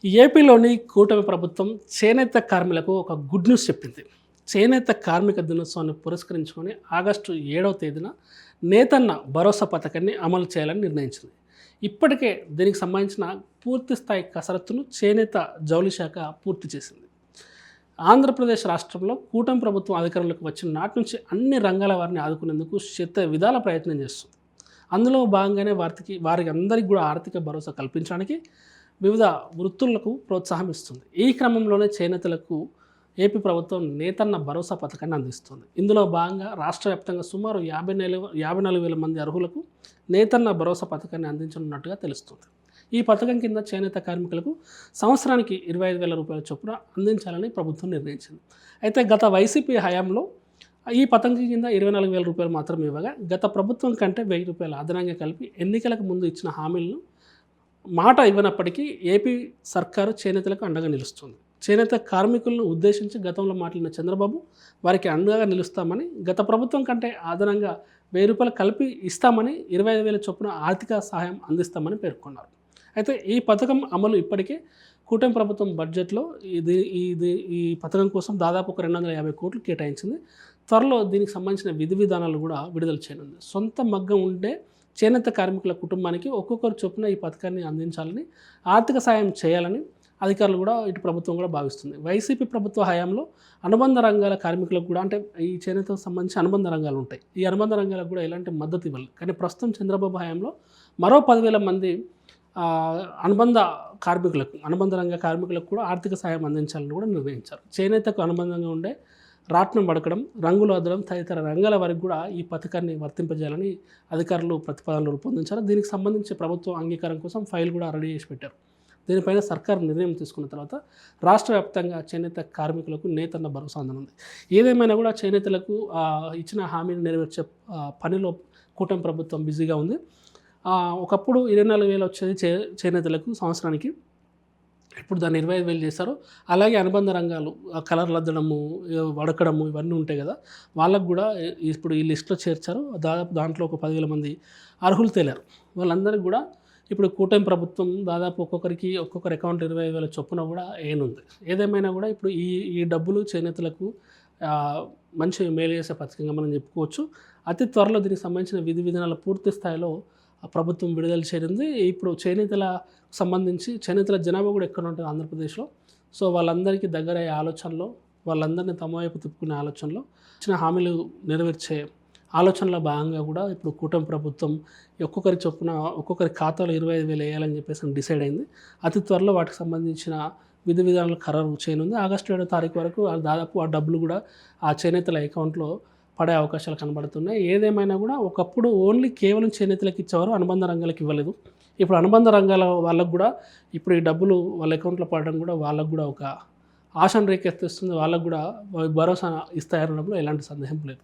ఏపీలోని కూటమి ప్రభుత్వం చేనేత కార్మికులకు ఒక గుడ్ న్యూస్ చెప్పింది. చేనేత కార్మిక దినోత్సవాన్ని పురస్కరించుకొని ఆగస్టు 7వ తేదీన నేతన్న భరోసా పథకాన్ని అమలు చేయాలని నిర్ణయించింది. ఇప్పటికే దీనికి సంబంధించిన పూర్తి స్థాయి కసరత్తును చేనేత జౌళి శాఖ పూర్తి చేసింది. ఆంధ్రప్రదేశ్ రాష్ట్రంలో కూటమి ప్రభుత్వం అధికారంలోకి వచ్చిన నాటి నుంచి అన్ని రంగాల వారిని ఆదుకునేందుకు శత విధాల ప్రయత్నం చేస్తుంది. అందులో భాగంగానే వారికి అందరికీ కూడా ఆర్థిక భరోసా కల్పించడానికి వివిధ వృత్తులకు ప్రోత్సాహం ఇస్తుంది. ఈ క్రమంలోనే చేనేతలకు ఏపీ ప్రభుత్వం నేతన్న భరోసా పథకాన్ని అందిస్తుంది. ఇందులో భాగంగా రాష్ట్ర వ్యాప్తంగా సుమారు 54,000 మంది అర్హులకు నేతన్న భరోసా పథకాన్ని అందించనున్నట్టుగా తెలుస్తుంది. ఈ పథకం కింద చేనేత కార్మికులకు సంవత్సరానికి 25,000 రూపాయల చొప్పున అందించాలని ప్రభుత్వం నిర్ణయించింది. అయితే గత వైసీపీ హయాంలో ఈ పథకం కింద 24,000 రూపాయలు మాత్రం ఇవ్వగా గత ప్రభుత్వం కంటే 1,000 రూపాయలు అదనంగా కలిపి ఎన్నికలకు ముందు ఇచ్చిన హామీలను మాట ఇవ్వనప్పటికీ ఏపీ సర్కారు చేనేతలకు అండగా నిలుస్తుంది. చేనేత కార్మికులను ఉద్దేశించి గతంలో మాట్లాడిన చంద్రబాబు వారికి అండగా నిలుస్తామని, గత ప్రభుత్వం కంటే అదనంగా 1,000 రూపాయలు కలిపి ఇస్తామని, 25,000 చొప్పున ఆర్థిక సహాయం అందిస్తామని పేర్కొన్నారు. అయితే ఈ పథకం అమలు ఇప్పటికే కూటమి ప్రభుత్వం బడ్జెట్లో ఈ పథకం కోసం దాదాపు ఒక 250 కోట్లు కేటాయించింది. త్వరలో దీనికి సంబంధించిన విధి విధానాలు కూడా విడుదల చేయనుంది. సొంత మగ్గం ఉంటే చేనేత కార్మికుల కుటుంబానికి ఒక్కొక్కరు చొప్పున ఈ పథకాన్ని అందించాలని, ఆర్థిక సాయం చేయాలని అధికారులు కూడా ఇటు ప్రభుత్వం కూడా భావిస్తుంది. వైసీపీ ప్రభుత్వ హయాంలో అనుబంధ రంగాల కార్మికులకు కూడా, అంటే ఈ చేనేతకు సంబంధించి అనుబంధ రంగాలు ఉంటాయి, ఈ అనుబంధ రంగాలకు కూడా ఎలాంటి మద్దతు ఇవ్వాలి. కానీ ప్రస్తుతం చంద్రబాబు హయాంలో మరో 10,000 మంది అనుబంధ రంగ కార్మికులకు కూడా ఆర్థిక సాయం అందించాలని కూడా నిర్ణయించారు. చేనేతకు అనుబంధంగా ఉండే రాట్నం పడకడం, రంగులు అద్దడం తదితర రంగాల వరకు కూడా ఈ పథకాన్ని వర్తింపజేయాలని అధికారులు ప్రతిపాదనలు రూపొందించారు. దీనికి సంబంధించి ప్రభుత్వం అంగీకారం కోసం ఫైల్ కూడా రెడీ చేసి పెట్టారు. దీనిపైన సర్కారు నిర్ణయం తీసుకున్న తర్వాత రాష్ట్ర వ్యాప్తంగా చేనేత కార్మికులకు నేతన్న భరోసా అందనుంది. ఏదేమైనా కూడా చేనేతలకు ఇచ్చిన హామీని నెరవేర్చే పనిలో కూటమి ప్రభుత్వం బిజీగా ఉంది. ఒకప్పుడు 24,000 వచ్చేది చేనేతలకు సంవత్సరానికి, ఇప్పుడు దాన్ని 25,000 చేశారు. అలాగే అనుబంధ రంగాలు కలర్లు అద్దడము, వడకడము ఇవన్నీ ఉంటాయి కదా, వాళ్ళకు కూడా ఇప్పుడు ఈ లిస్టులో చేర్చారు. దాదాపు దాంట్లో ఒక 10,000 మంది అర్హులు తేలారు. వాళ్ళందరికీ కూడా ఇప్పుడు కూటమి ప్రభుత్వం దాదాపు ఒక్కొక్కరి అకౌంట్ 25,000 చొప్పున కూడా ఏనుంది. ఏదేమైనా కూడా ఇప్పుడు ఈ డబ్బులు చేనేతలకు మంచి మేలు చేసే పథకంగా మనం చెప్పుకోవచ్చు. అతి త్వరలో దీనికి సంబంధించిన విధి విధానాల పూర్తి స్థాయిలో ప్రభుత్వం విడుదల చేయనుంది. ఇప్పుడు చేనేతల జనాభా కూడా ఎక్కడ ఉంటుంది ఆంధ్రప్రదేశ్లో. సో వాళ్ళందరికీ దగ్గరయ్యే ఆలోచనలో, వాళ్ళందరినీ తమ వైపు తిప్పుకునే ఆలోచనలో, ఇచ్చిన హామీలు నెరవేర్చే ఆలోచనలో భాగంగా కూడా ఇప్పుడు కూటమి ప్రభుత్వం ఒక్కొక్కరి ఖాతాలో 25,000 వేయాలని చెప్పేసి డిసైడ్ అయింది. అతి త్వరలో వాటికి సంబంధించిన విధి విధానాలు ఖరారు చేయనుంది. ఆగస్టు 7వ తారీఖు వరకు దాదాపు ఆ డబ్బులు కూడా ఆ చేనేతల అకౌంట్లో పడే అవకాశాలు కనబడుతున్నాయి. ఏదేమైనా కూడా ఒకప్పుడు కేవలం చేనేతలకు ఇచ్చేవారు, అనుబంధ రంగాలకు ఇవ్వలేదు. ఇప్పుడు అనుబంధ రంగాల వాళ్ళకు కూడా ఇప్పుడు ఈ డబ్బులు వాళ్ళ అకౌంట్లో పడడం కూడా వాళ్ళకు కూడా ఒక ఆశను రేకెత్తిస్తుంది. వాళ్ళకు కూడా భరోసా ఇస్తాయనడంలో ఎలాంటి సందేహం లేదు.